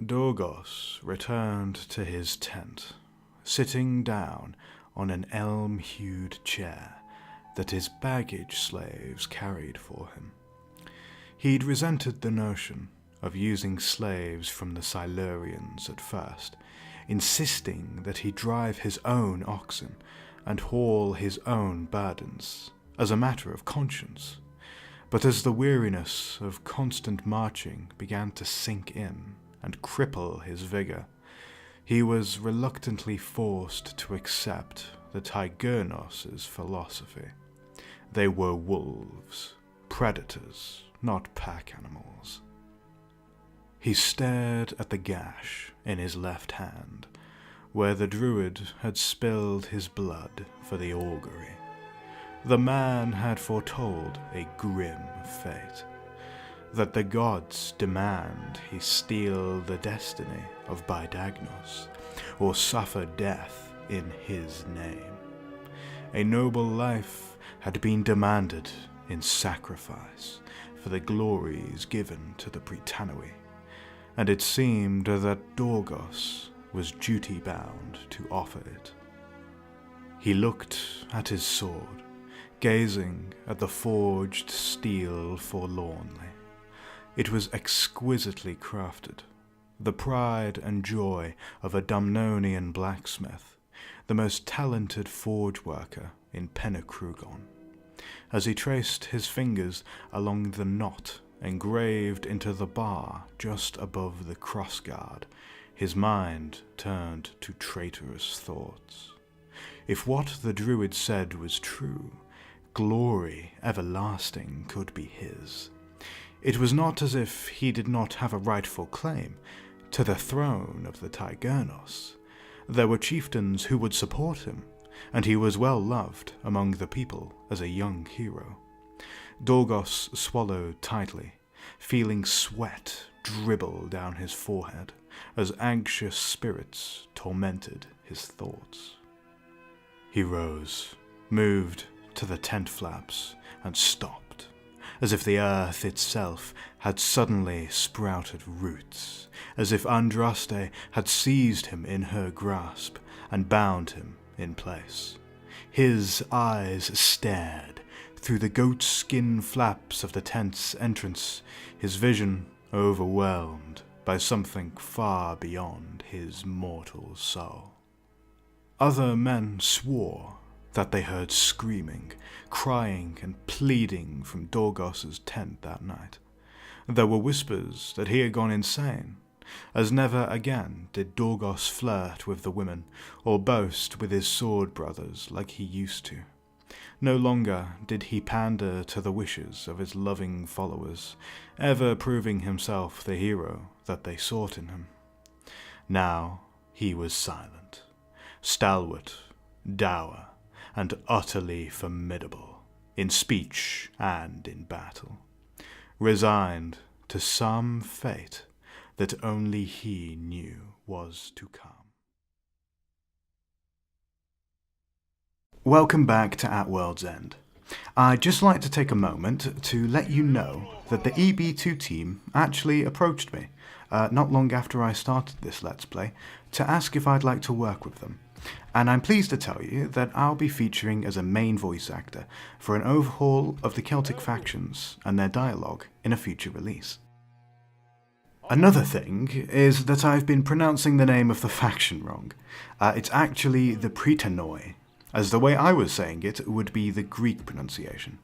Dorgos returned to his tent, sitting down on an elm-hued chair that his baggage slaves carried for him. He'd resented the notion of using slaves from the Silurians at first, insisting that he drive his own oxen and haul his own burdens, as a matter of conscience. But as the weariness of constant marching began to sink in and cripple his vigor, he was reluctantly forced to accept the Baidagnos' philosophy. They were wolves, predators, not pack animals. He stared at the gash in his left hand, where the druid had spilled his blood for the augury. The man had foretold a grim fate, that the gods demand he steal the destiny of Baidagnos, or suffer death in his name. A noble life had been demanded in sacrifice for the glories given to the Pritanoi, and it seemed that Dorgos was duty-bound to offer it. He looked at his sword, gazing at the forged steel forlornly. It was exquisitely crafted, the pride and joy of a Dumnonian blacksmith, the most talented forge worker in Penacrugon. As he traced his fingers along the knot engraved into the bar just above the crossguard, his mind turned to traitorous thoughts. If what the druid said was true, glory everlasting could be his. It was not as if he did not have a rightful claim to the throne of the Baidagnos. There were chieftains who would support him, and he was well loved among the people as a young hero. Dorgos swallowed tightly, feeling sweat dribble down his forehead as anxious spirits tormented his thoughts. He rose, moved to the tent flaps, and stopped, as if the earth itself had suddenly sprouted roots, as if Andraste had seized him in her grasp and bound him in place. His eyes stared through the goatskin flaps of the tent's entrance, his vision overwhelmed by something far beyond his mortal soul. Other men swore that they heard screaming, crying, and pleading from Dorgos' tent that night. There were whispers that he had gone insane, as never again did Dorgos flirt with the women or boast with his sword brothers like he used to. No longer did he pander to the wishes of his loving followers, ever proving himself the hero that they sought in him. Now he was silent, stalwart, dour, and utterly formidable, in speech and in battle, resigned to some fate that only he knew was to come. Welcome back to At World's End. I'd just like to take a moment to let you know that the EB2 team actually approached me, not long after I started this Let's Play, to ask if I'd like to work with them. And I'm pleased to tell you that I'll be featuring as a main voice actor for an overhaul of the Celtic factions and their dialogue in a future release. Another thing is that I've been pronouncing the name of the faction wrong. It's actually the Pritanoi, as the way I was saying it would be the Greek pronunciation.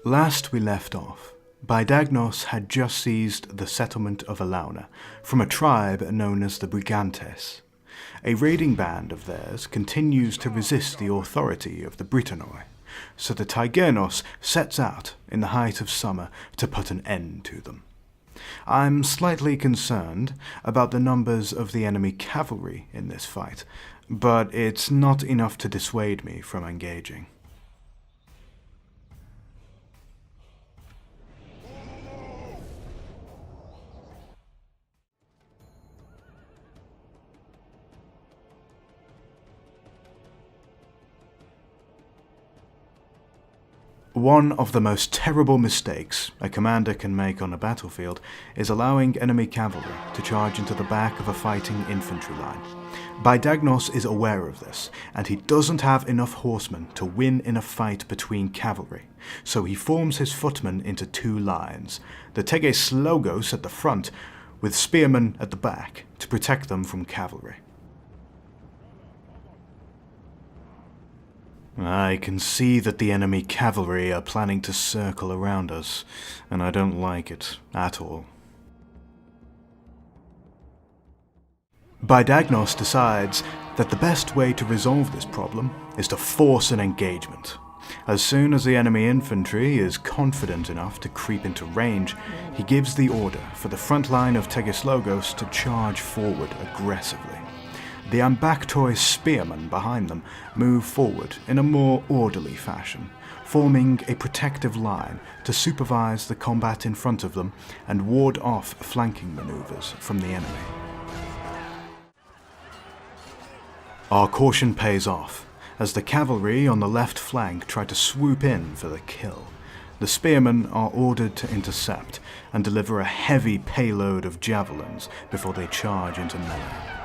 Last we left off, Baidagnos had just seized the settlement of Alauna from a tribe known as the Brigantes. A raiding band of theirs continues to resist the authority of the Pritanoi, so the Baidagnos sets out in the height of summer to put an end to them. I'm slightly concerned about the numbers of the enemy cavalry in this fight, but it's not enough to dissuade me from engaging. One of the most terrible mistakes a commander can make on a battlefield is allowing enemy cavalry to charge into the back of a fighting infantry line. Baidagnos is aware of this, and he doesn't have enough horsemen to win in a fight between cavalry, so he forms his footmen into two lines, the Dorgos at the front, with spearmen at the back to protect them from cavalry. I can see that the enemy cavalry are planning to circle around us, and I don't like it at all. Baidagnos decides that the best way to resolve this problem is to force an engagement. As soon as the enemy infantry is confident enough to creep into range, he gives the order for the front line of Dorgos to charge forward aggressively. The Baidagnos spearmen behind them move forward in a more orderly fashion, forming a protective line to supervise the combat in front of them and ward off flanking maneuvers from the enemy. Our caution pays off, as the cavalry on the left flank try to swoop in for the kill. The spearmen are ordered to intercept and deliver a heavy payload of javelins before they charge into melee.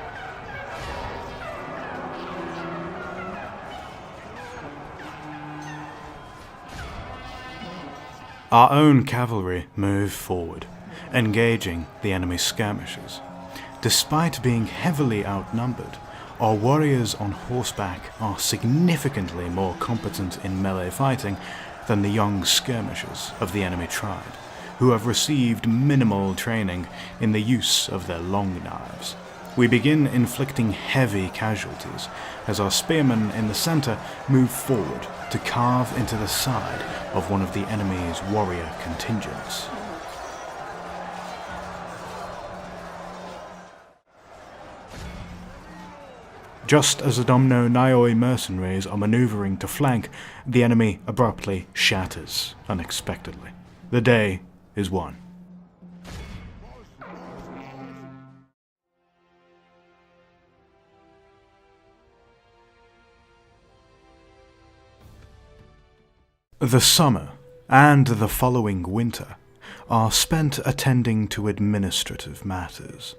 Our own cavalry move forward, engaging the enemy skirmishers. Despite being heavily outnumbered, our warriors on horseback are significantly more competent in melee fighting than the young skirmishers of the enemy tribe, who have received minimal training in the use of their long knives. We begin inflicting heavy casualties as our spearmen in the centre move forward to carve into the side of one of the enemy's warrior contingents. Just as the Domno-Nioi mercenaries are manoeuvring to flank, the enemy abruptly shatters unexpectedly. The day is won. The summer and the following winter are spent attending to administrative matters.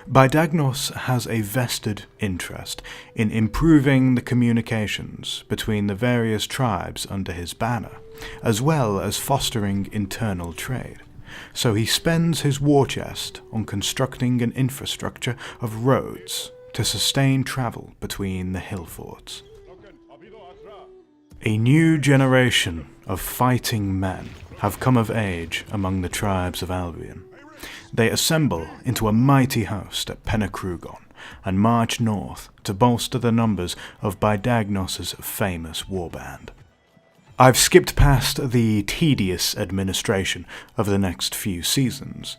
Baidagnos has a vested interest in improving the communications between the various tribes under his banner, as well as fostering internal trade. So he spends his war chest on constructing an infrastructure of roads to sustain travel between the hill forts. A new generation of fighting men have come of age among the tribes of Albion. They assemble into a mighty host at Penacrugon and march north to bolster the numbers of Baidagnos' famous warband. I've skipped past the tedious administration of the next few seasons.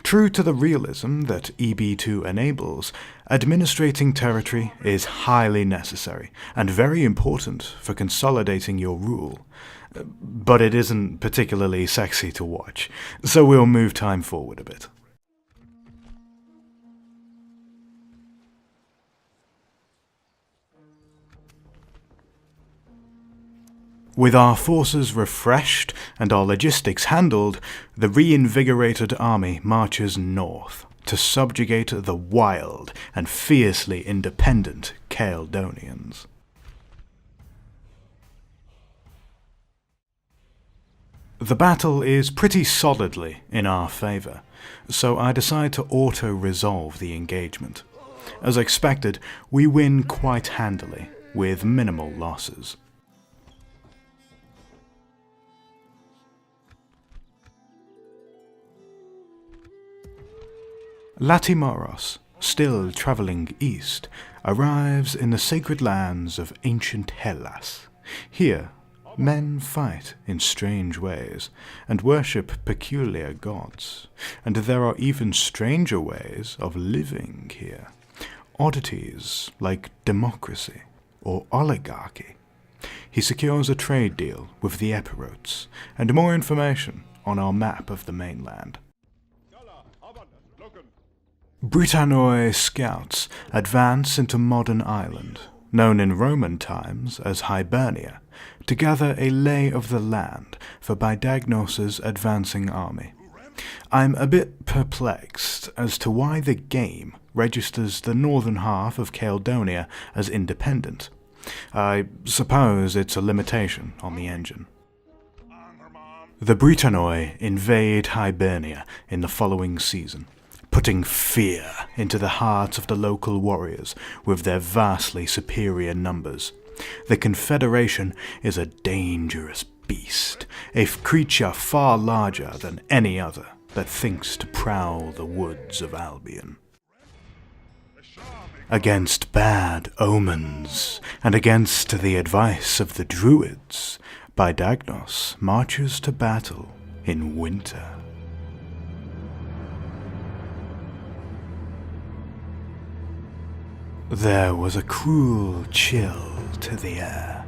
True to the realism that EB2 enables, administrating territory is highly necessary and very important for consolidating your rule. But it isn't particularly sexy to watch, so we'll move time forward a bit. With our forces refreshed and our logistics handled, the reinvigorated army marches north to subjugate the wild and fiercely independent Caledonians. The battle is pretty solidly in our favour, so I decide to auto-resolve the engagement. As expected, we win quite handily, with minimal losses. Latimoros, still travelling east, arrives in the sacred lands of ancient Hellas. Here, men fight in strange ways and worship peculiar gods, and there are even stranger ways of living here. Oddities like democracy or oligarchy. He secures a trade deal with the Epirotes, and more information on our map of the mainland. Pritanoi scouts advance into modern Ireland, known in Roman times as Hibernia, to gather a lay of the land for Baidagnos' advancing army. I'm a bit perplexed as to why the game registers the northern half of Caledonia as independent. I suppose it's a limitation on the engine. The Pritanoi invade Hibernia in the following season, putting fear into the hearts of the local warriors with their vastly superior numbers. The Confederation is a dangerous beast, a creature far larger than any other that thinks to prowl the woods of Albion. Against bad omens, and against the advice of the Druids, Baidagnos marches to battle in winter. There was a cruel chill to the air.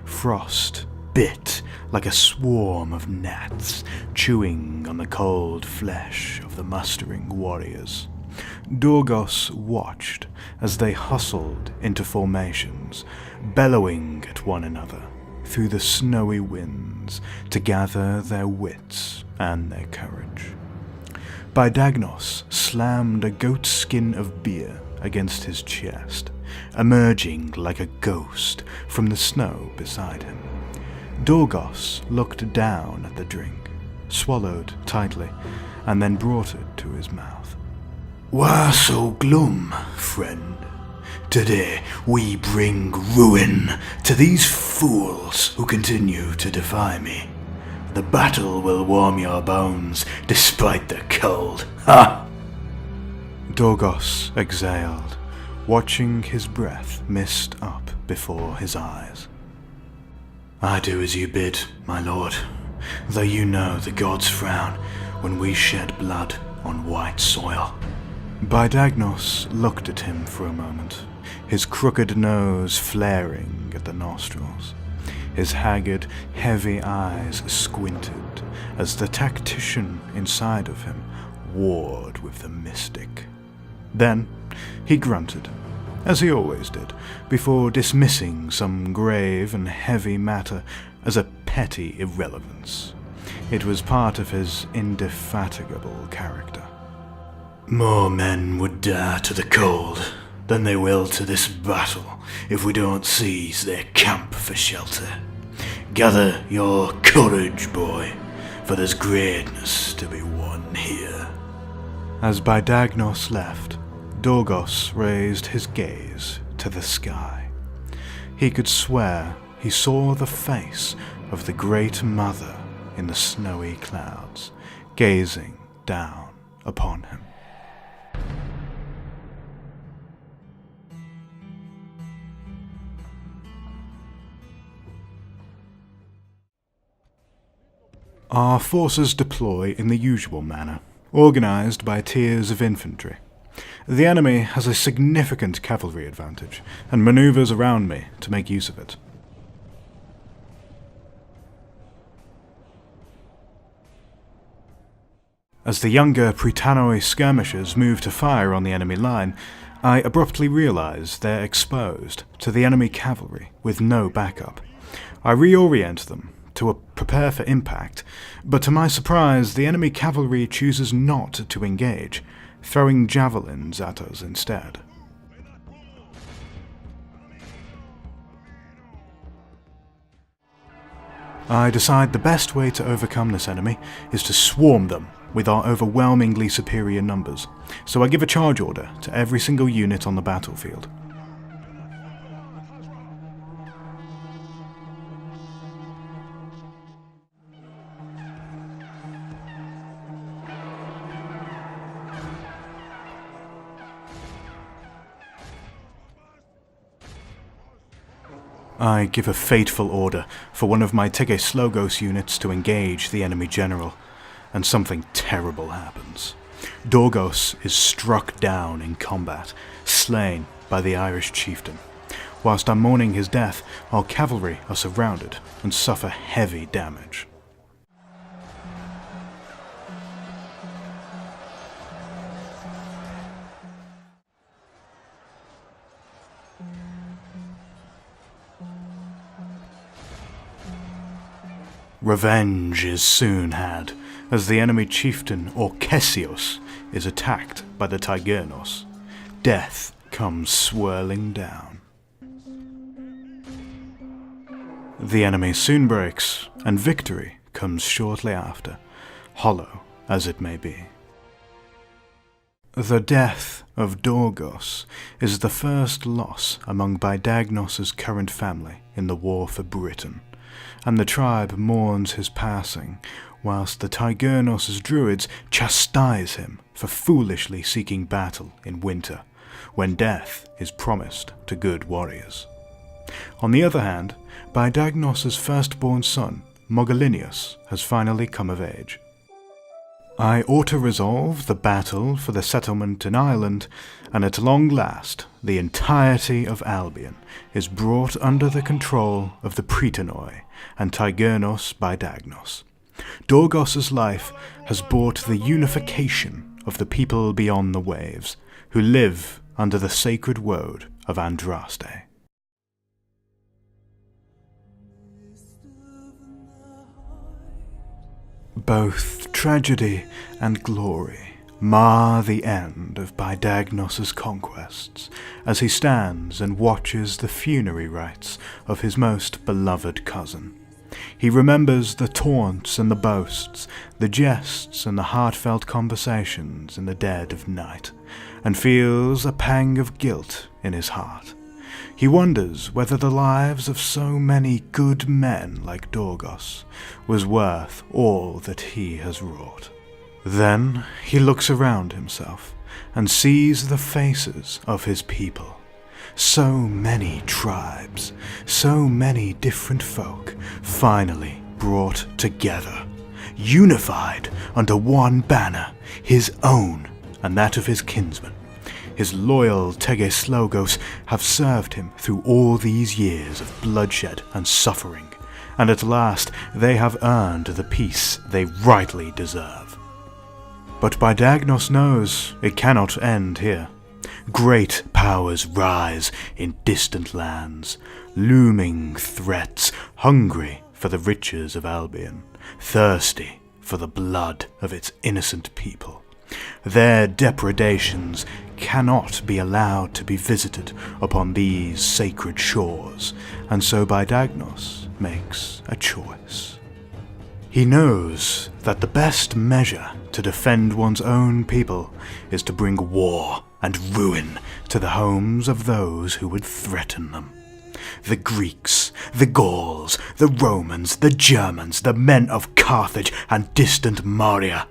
Frost bit like a swarm of gnats, chewing on the cold flesh of the mustering warriors. Dorgos watched as they hustled into formations, bellowing at one another through the snowy winds to gather their wits and their courage. Baidagnos slammed a goat skin of beer against his chest, emerging like a ghost from the snow beside him. Dorgos looked down at the drink, swallowed tightly, and then brought it to his mouth. "Why so glum, friend? Today we bring ruin to these fools who continue to defy me. The battle will warm your bones despite the cold. Ha!" Dorgos exhaled, watching his breath mist up before his eyes. "I do as you bid, my lord, though you know the gods frown when we shed blood on white soil." Baidagnos looked at him for a moment, his crooked nose flaring at the nostrils. His haggard, heavy eyes squinted as the tactician inside of him warred with the mystic. Then he grunted, as he always did, before dismissing some grave and heavy matter as a petty irrelevance. It was part of his indefatigable character. "More men would die to the cold than they will to this battle if we don't seize their camp for shelter. Gather your courage, boy, for there's greatness to be won here." As Baidagnos left, Dorgos raised his gaze to the sky. He could swear he saw the face of the Great Mother in the snowy clouds, gazing down upon him. Our forces deploy in the usual manner, organized by tiers of infantry. The enemy has a significant cavalry advantage, and maneuvers around me to make use of it. As the younger Pritanoi skirmishers move to fire on the enemy line, I abruptly realize they're exposed to the enemy cavalry with no backup. I reorient them to prepare for impact, but to my surprise, the enemy cavalry chooses not to engage, throwing javelins at us instead. I decide the best way to overcome this enemy is to swarm them with our overwhelmingly superior numbers, so I give a charge order to every single unit on the battlefield. I give a fateful order for one of my Slogos units to engage the enemy general, and something terrible happens. Dorgos is struck down in combat, slain by the Irish chieftain. Whilst I'm mourning his death, our cavalry are surrounded and suffer heavy damage. Revenge is soon had, as the enemy chieftain Orchesios is attacked by the Baidagnos. Death comes swirling down. The enemy soon breaks, and victory comes shortly after, hollow as it may be. The death of Dorgos is the first loss among Baidagnos' current family in the war for Britain, and the tribe mourns his passing, whilst the Baidagnos' druids chastise him for foolishly seeking battle in winter, when death is promised to good warriors. On the other hand, Baidagnos' firstborn son, Mogolinius, has finally come of age. I auto-resolve the battle for the settlement in Ireland, and at long last the entirety of Albion is brought under the control of the Pritanoi and Baidagnos Baidagnos. Dorgos' life has brought the unification of the people beyond the waves, who live under the sacred woad of Andraste. Both tragedy and glory mar the end of Baidagnos' conquests as he stands and watches the funerary rites of his most beloved cousin. He remembers the taunts and the boasts, the jests and the heartfelt conversations in the dead of night, and feels a pang of guilt in his heart. He wonders whether the lives of so many good men like Dorgos was worth all that he has wrought. Then he looks around himself and sees the faces of his people. So many tribes, so many different folk finally brought together, unified under one banner, his own and that of his kinsmen. His loyal Tegeslogos have served him through all these years of bloodshed and suffering, and at last they have earned the peace they rightly deserve. But Baidagnos knows it cannot end here. Great powers rise in distant lands, looming threats, hungry for the riches of Albion, thirsty for the blood of its innocent people. Their depredations cannot be allowed to be visited upon these sacred shores, and so Baidagnos makes a choice. He knows that the best measure to defend one's own people is to bring war and ruin to the homes of those who would threaten them. The Greeks, the Gauls, the Romans, the Germans, the men of Carthage and distant Moria,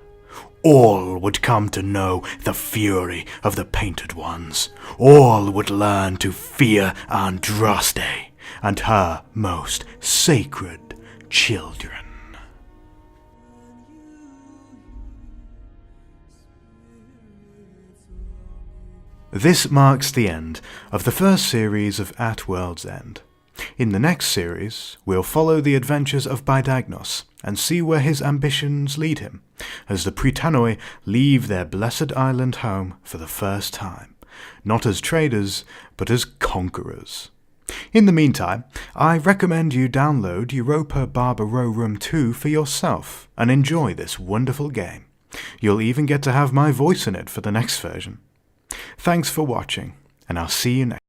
all would come to know the fury of the Painted Ones. All would learn to fear Andraste and her most sacred children. This marks the end of the first series of At World's End. In the next series, we'll follow the adventures of Baidagnos and see where his ambitions lead him, as the Pritanoi leave their blessed island home for the first time, not as traders, but as conquerors. In the meantime, I recommend you download Europa Barbarorum 2 for yourself and enjoy this wonderful game. You'll even get to have my voice in it for the next version. Thanks for watching, and I'll see you next time.